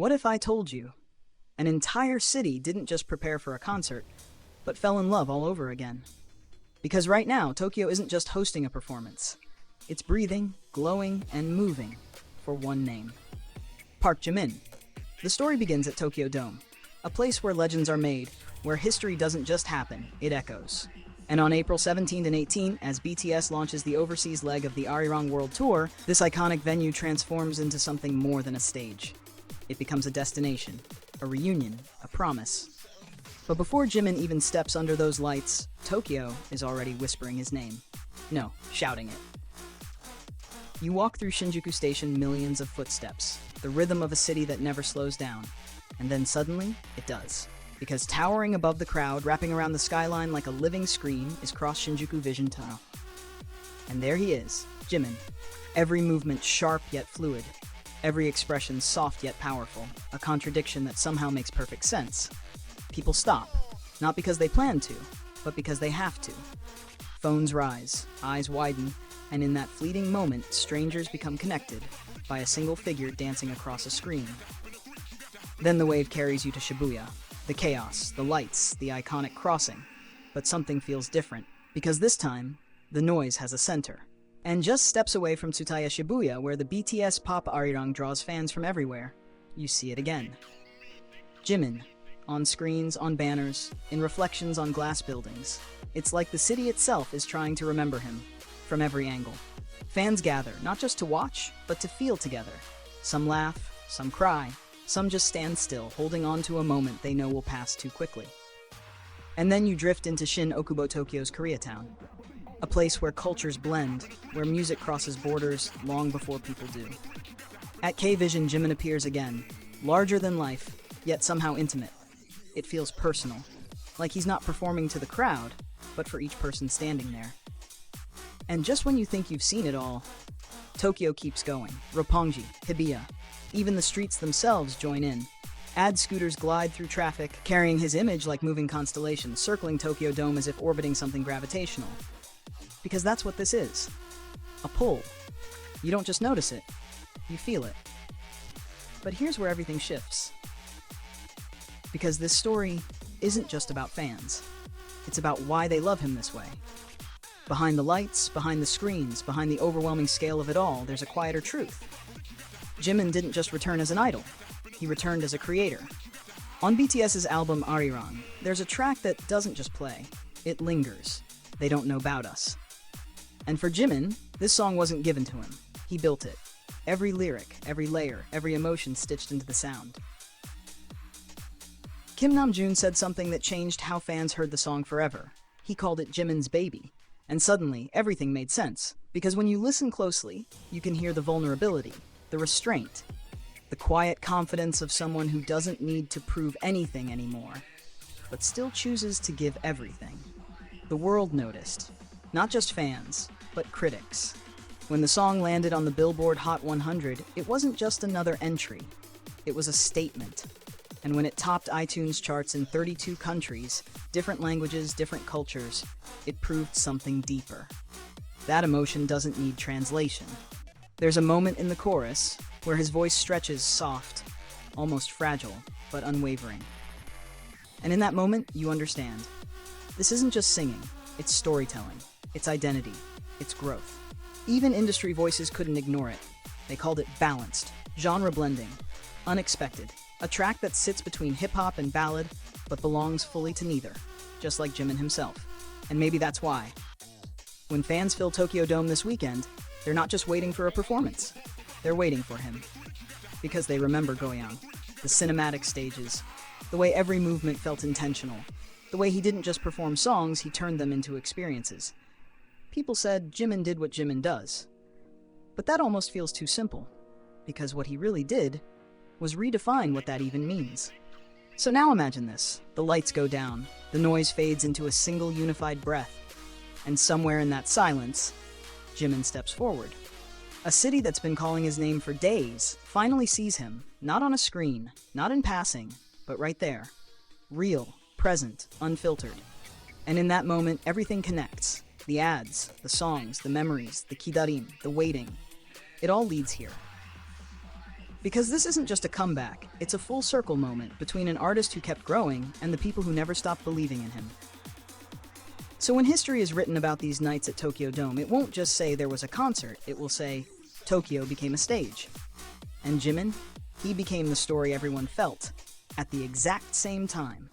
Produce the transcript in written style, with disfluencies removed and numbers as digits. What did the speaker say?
What if I told you? An entire city didn't just prepare for a concert, but fell in love all over again. Because right now, Tokyo isn't just hosting a performance. It's breathing, glowing, and moving for one name. Park Jimin. The story begins at Tokyo Dome, a place where legends are made, where history doesn't just happen, it echoes. And on April 17 and 18, as BTS launches the overseas leg of the Arirang World Tour, this iconic venue transforms into something more than a stage. It becomes a destination, a reunion, a promise. But before Jimin even steps under those lights, Tokyo is already whispering his name. No, shouting it. You walk through Shinjuku Station, millions of footsteps, the rhythm of a city that never slows down. And then suddenly, it does. Because towering above the crowd, wrapping around the skyline like a living screen, is Cross Shinjuku Vision Tunnel. And there he is, Jimin. Every movement sharp yet fluid. Every expression soft yet powerful. A contradiction that somehow makes perfect sense. People stop, not because they plan to, but because they have to. Phones rise, eyes widen, and in that fleeting moment, strangers become connected by a single figure dancing across a screen. Then the wave carries you to Shibuya. The chaos, the lights, the iconic crossing. But something feels different, because this time, the noise has a center. And just steps away from Tsutaya Shibuya, where the BTS pop Arirang draws fans from everywhere, you see it again. Jimin, on screens, on banners, in reflections on glass buildings. It's like the city itself is trying to remember him, from every angle. Fans gather, not just to watch, but to feel together. Some laugh, some cry, some just stand still, holding on to a moment they know will pass too quickly. And then you drift into Shin Okubo, Tokyo's Koreatown. A place where cultures blend, where music crosses borders long before people do. At K-Vision, Jimin appears again, larger than life, yet somehow intimate. It feels personal, like he's not performing to the crowd, but for each person standing there. And just when you think you've seen it all, Tokyo keeps going. Roppongi, Hibiya, even the streets themselves join in. Ad scooters glide through traffic, carrying his image like moving constellations, circling Tokyo Dome as if orbiting something gravitational. Because that's what this is. A pull. You don't just notice it, you feel it. But here's where everything shifts. Because this story isn't just about fans. It's about why they love him this way. Behind the lights, behind the screens, behind the overwhelming scale of it all, there's a quieter truth. Jimin didn't just return as an idol. He returned as a creator. On BTS's album Arirang, there's a track that doesn't just play. It lingers. They Don't Know Bout Us. And for Jimin, this song wasn't given to him. He built it. Every lyric, every layer, every emotion stitched into the sound. Kim Namjoon said something that changed how fans heard the song forever. He called it Jimin's baby. And suddenly, everything made sense. Because when you listen closely, you can hear the vulnerability, the restraint, the quiet confidence of someone who doesn't need to prove anything anymore, but still chooses to give everything. The world noticed. Not just fans, but critics. When the song landed on the Billboard Hot 100, it wasn't just another entry. It was a statement. And when it topped iTunes charts in 32 countries, different languages, different cultures, it proved something deeper. That emotion doesn't need translation. There's a moment in the chorus where his voice stretches soft, almost fragile, but unwavering. And in that moment, you understand. This isn't just singing, it's storytelling, it's identity, it's growth. Even industry voices couldn't ignore it. They called it balanced, genre blending, unexpected. A track that sits between hip-hop and ballad, but belongs fully to neither, just like Jimin himself. And maybe that's why. When fans fill Tokyo Dome this weekend, they're not just waiting for a performance. They're waiting for him. Because they remember Goyang, the cinematic stages, the way every movement felt intentional, the way he didn't just perform songs, he turned them into experiences. People said Jimin did what Jimin does. But that almost feels too simple, because what he really did was redefine what that even means. So now imagine this. The lights go down, the noise fades into a single unified breath, and somewhere in that silence, Jimin steps forward. A city that's been calling his name for days finally sees him, not on a screen, not in passing, but right there. Real, present, unfiltered. And in that moment, everything connects. The ads, the songs, the memories, the kidarim, the waiting. It all leads here. Because this isn't just a comeback, it's a full circle moment between an artist who kept growing and the people who never stopped believing in him. So when history is written about these nights at Tokyo Dome, it won't just say there was a concert, it will say Tokyo became a stage. And Jimin, he became the story everyone felt at the exact same time.